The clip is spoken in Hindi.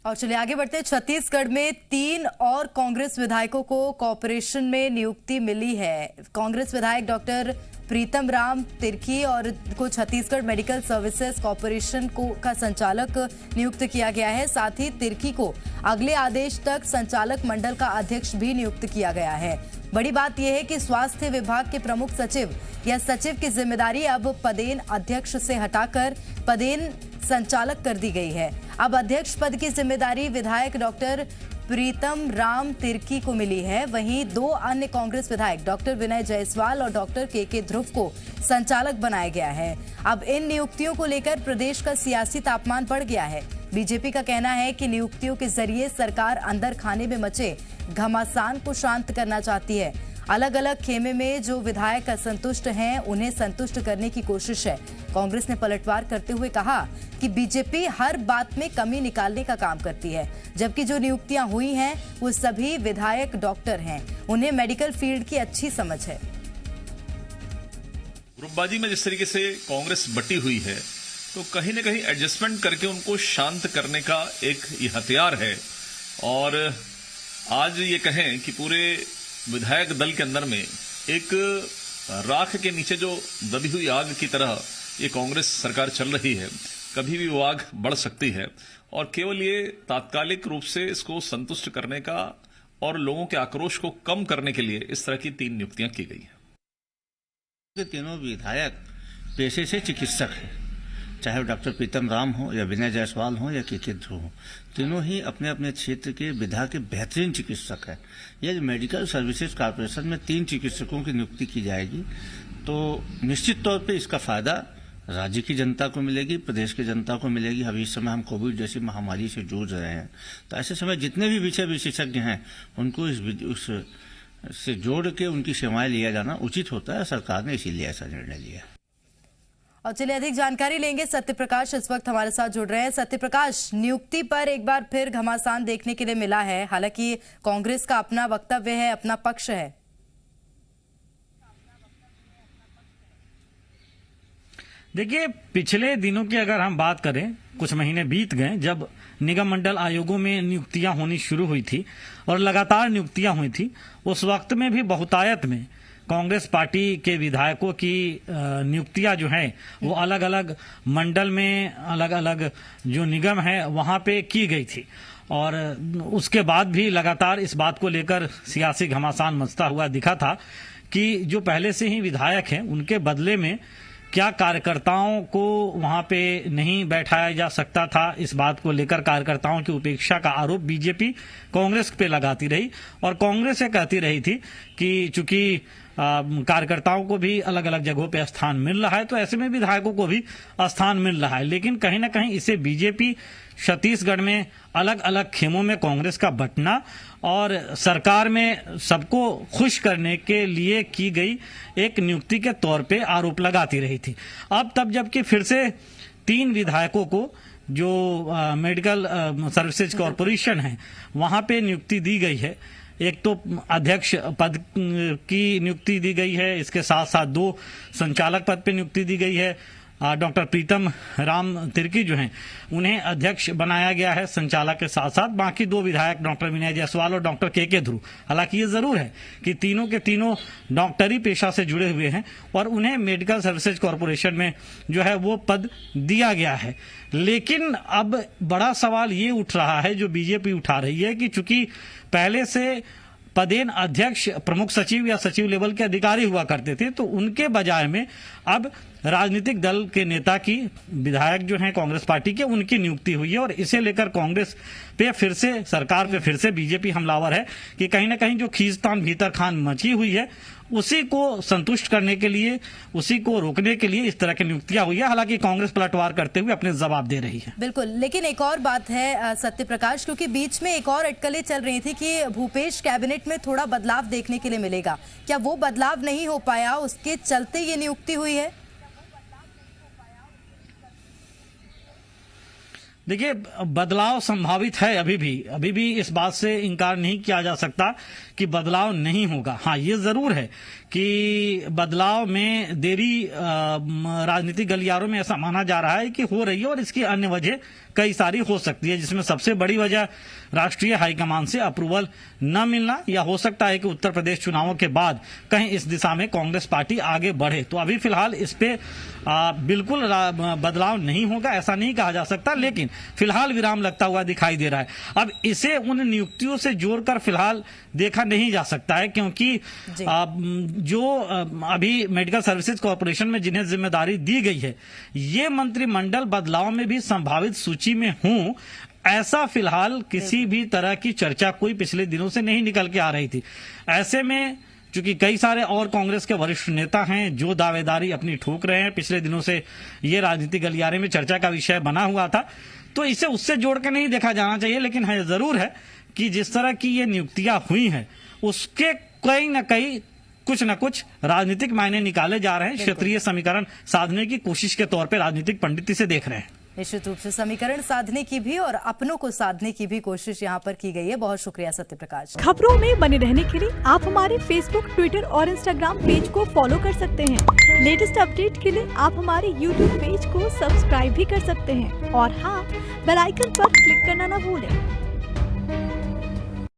और चलिए आगे बढ़ते हैं। छत्तीसगढ़ में 3 और कांग्रेस विधायकों को कॉर्पोरेशन में नियुक्ति मिली है। कांग्रेस विधायक डॉक्टर प्रीतम राम तिर्की और को छत्तीसगढ़ मेडिकल सर्विसेज कॉर्पोरेशन का संचालक नियुक्त किया गया है। साथ ही तिर्की को अगले आदेश तक संचालक मंडल का अध्यक्ष भी नियुक्त किया गया है। बड़ी बात यह है कि स्वास्थ्य विभाग के प्रमुख सचिव या सचिव की जिम्मेदारी अब पदेन अध्यक्ष से हटाकर पदेन संचालक कर दी गई है। अब अध्यक्ष पद की जिम्मेदारी विधायक डॉक्टर प्रीतम राम तिर्की को मिली है। वहीं 2 अन्य कांग्रेस विधायक डॉक्टर विनय जायसवाल और डॉक्टर के ध्रुव को संचालक बनाया गया है। अब इन नियुक्तियों को लेकर प्रदेश का सियासी तापमान बढ़ गया है। बीजेपी का कहना है कि नियुक्तियों के जरिए सरकार अंदर खाने में मचे घमासान को शांत करना चाहती है। अलग अलग खेमे में जो विधायक असंतुष्ट हैं उन्हें संतुष्ट करने की कोशिश है। कांग्रेस ने पलटवार करते हुए कहा कि बीजेपी हर बात में कमी निकालने का काम करती है, जबकि जो नियुक्तियां हुई हैं वो सभी विधायक डॉक्टर हैं। उन्हें मेडिकल फील्ड की अच्छी समझ है। ग्रुपबाजी में जिस तरीके से कांग्रेस बटी हुई है तो कहीं न कहीं एडजस्टमेंट करके उनको शांत करने का एक ये हथियार है। और आज ये कहें कि पूरे विधायक दल के अंदर में एक राख के नीचे जो दबी हुई आग की तरह ये कांग्रेस सरकार चल रही है। कभी भी वो आग बढ़ सकती है और केवल ये तात्कालिक रूप से इसको संतुष्ट करने का और लोगों के आक्रोश को कम करने के लिए इस तरह की 3 नियुक्तियां की गई हैं। तीनों विधायक पेशे से चिकित्सक हैं, चाहे वो डॉक्टर प्रीतम राम हो या विनय जायसवाल हो या के ध्रुव हो। तीनों ही अपने अपने क्षेत्र के विधा के बेहतरीन चिकित्सक हैं। यदि मेडिकल सर्विसेज कॉर्पोरेशन में 3 चिकित्सकों की नियुक्ति की जाएगी तो निश्चित तौर पे इसका फायदा राज्य की जनता को मिलेगी, प्रदेश की जनता को मिलेगी। अभी इस समय हम कोविड जैसी महामारी से जूझ रहे हैं, तो ऐसे समय जितने भी विषय विशेषज्ञ हैं उनको से जोड़ के उनकी सेवाएं लिया जाना उचित होता है। सरकार ने इसीलिए ऐसा निर्णय लिया है। और चलिए अधिक जानकारी लेंगे। सत्यप्रकाश इस वक्त हमारे साथ जुड़ रहे हैं। सत्यप्रकाश, नियुक्ति पर एक बार फिर घमासान देखने के लिए मिला है। हालांकि कांग्रेस का अपना वक्तव्य है, अपना पक्ष है। देखिए, पिछले दिनों की अगर हम बात करें, कुछ महीने बीत गए जब निगम मंडल आयोगों में नियुक्तियां होनी शुरू हुई थी और लगातार नियुक्तियां हुई थी। उस वक्त में भी बहुतायत में कांग्रेस पार्टी के विधायकों की नियुक्तियां जो हैं वो अलग अलग मंडल में, अलग अलग जो निगम है वहां पे की गई थी। और उसके बाद भी लगातार इस बात को लेकर सियासी घमासान मचता हुआ दिखा था कि जो पहले से ही विधायक हैं उनके बदले में क्या कार्यकर्ताओं को वहां पे नहीं बैठाया जा सकता था। इस बात को लेकर कार्यकर्ताओं की उपेक्षा का आरोप बीजेपी कांग्रेस पे लगाती रही और कांग्रेस ये कहती रही थी कि चूंकि कार्यकर्ताओं को भी अलग अलग जगहों पे स्थान मिल रहा है तो ऐसे में विधायकों को भी स्थान मिल रहा है। लेकिन कहीं ना कहीं इसे बीजेपी छत्तीसगढ़ में अलग अलग खेमों में कांग्रेस का बंटना और सरकार में सबको खुश करने के लिए की गई एक नियुक्ति के तौर पे आरोप लगाती रही थी। अब तब जबकि फिर से 3 विधायकों को जो मेडिकल सर्विसेज कॉर्पोरेशन है वहां पे नियुक्ति दी गई है। एक तो अध्यक्ष पद की नियुक्ति दी गई है, इसके साथ साथ 2 संचालक पद पे नियुक्ति दी गई है। डॉक्टर प्रीतम राम तिर्की जो हैं उन्हें अध्यक्ष बनाया गया है संचालक के साथ साथ। बाकी 2 विधायक डॉक्टर विनय जायसवाल और डॉक्टर के ध्रुव। हालांकि ये जरूर है कि तीनों के तीनों डॉक्टरी पेशा से जुड़े हुए हैं और उन्हें मेडिकल सर्विसेज कॉर्पोरेशन में जो है वो पद दिया गया है। लेकिन अब बड़ा सवाल ये उठ रहा है जो बीजेपी उठा रही है कि चूंकि पहले से पदेन अध्यक्ष प्रमुख सचिव या सचिव लेवल के अधिकारी हुआ करते थे तो उनके बजाय में अब राजनीतिक दल के नेता की, विधायक जो हैं कांग्रेस पार्टी के, उनकी नियुक्ति हुई है। और इसे लेकर कांग्रेस पे फिर से, सरकार पे फिर से बीजेपी हमलावर है कि कहीं ना कहीं जो खींचतान भीतर खान मची हुई है उसी को संतुष्ट करने के लिए, उसी को रोकने के लिए इस तरह की नियुक्तियां हुई है। हालांकि कांग्रेस पलटवार करते हुए अपने जवाब दे रही है। बिल्कुल, लेकिन एक और बात है सत्यप्रकाश, क्योंकि बीच में एक और अटकलें चल रही थी कि भूपेश कैबिनेट में थोड़ा बदलाव देखने के लिए मिलेगा। क्या वो बदलाव नहीं हो पाया, उसके चलते ये नियुक्ति हुई है? देखिए, बदलाव संभावित है। अभी भी इस बात से इनकार नहीं किया जा सकता कि बदलाव नहीं होगा। हाँ, ये जरूर है कि बदलाव में देरी राजनीतिक गलियारों में ऐसा माना जा रहा है कि हो रही है और इसकी अन्य वजह कई सारी हो सकती है, जिसमें सबसे बड़ी वजह राष्ट्रीय हाईकमान से अप्रूवल न मिलना, या हो सकता है कि उत्तर प्रदेश चुनावों के बाद कहीं इस दिशा में कांग्रेस पार्टी आगे बढ़े। तो अभी फिलहाल इस पे बिल्कुल बदलाव नहीं होगा ऐसा नहीं कहा जा सकता, लेकिन फिलहाल विराम लगता हुआ दिखाई दे रहा है। अब इसे उन नियुक्तियों से जोड़कर फिलहाल देखा नहीं जा सकता है, क्योंकि जो अभी मेडिकल सर्विसेज कॉर्पोरेशन में जिन्हें जिम्मेदारी दी गई है, ये मंत्रिमंडल बदलाव में भी संभावित सूची में हूं, ऐसा फिलहाल किसी भी तरह की चर्चा कोई पिछले दिनों से नहीं निकल के आ रही थी। ऐसे में चूंकि कई सारे और कांग्रेस के वरिष्ठ नेता हैं जो दावेदारी अपनी ठोक रहे हैं, पिछले दिनों से ये राजनीतिक गलियारे में चर्चा का विषय बना हुआ था, तो इसे उससे जोड़ के नहीं देखा जाना चाहिए। लेकिन है जरूर है कि जिस तरह की ये नियुक्तियां हुई हैं उसके कहीं न कहीं कुछ न कुछ राजनीतिक मायने निकाले जा रहे हैं। क्षेत्रीय समीकरण साधने की कोशिश के तौर पर राजनीतिक पंडित इसे देख रहे हैं। निश्चित रूप से समीकरण साधने की भी और अपनों को साधने की भी कोशिश यहाँ पर की गई है। बहुत शुक्रिया सत्यप्रकाश। खबरों में बने रहने के लिए आप हमारे फेसबुक, ट्विटर और इंस्टाग्राम पेज को फॉलो कर सकते हैं। लेटेस्ट अपडेट के लिए आप हमारे यूट्यूब पेज को सब्सक्राइब भी कर सकते हैं और हाँ, बेल आइकन पर क्लिक करना न भूलें।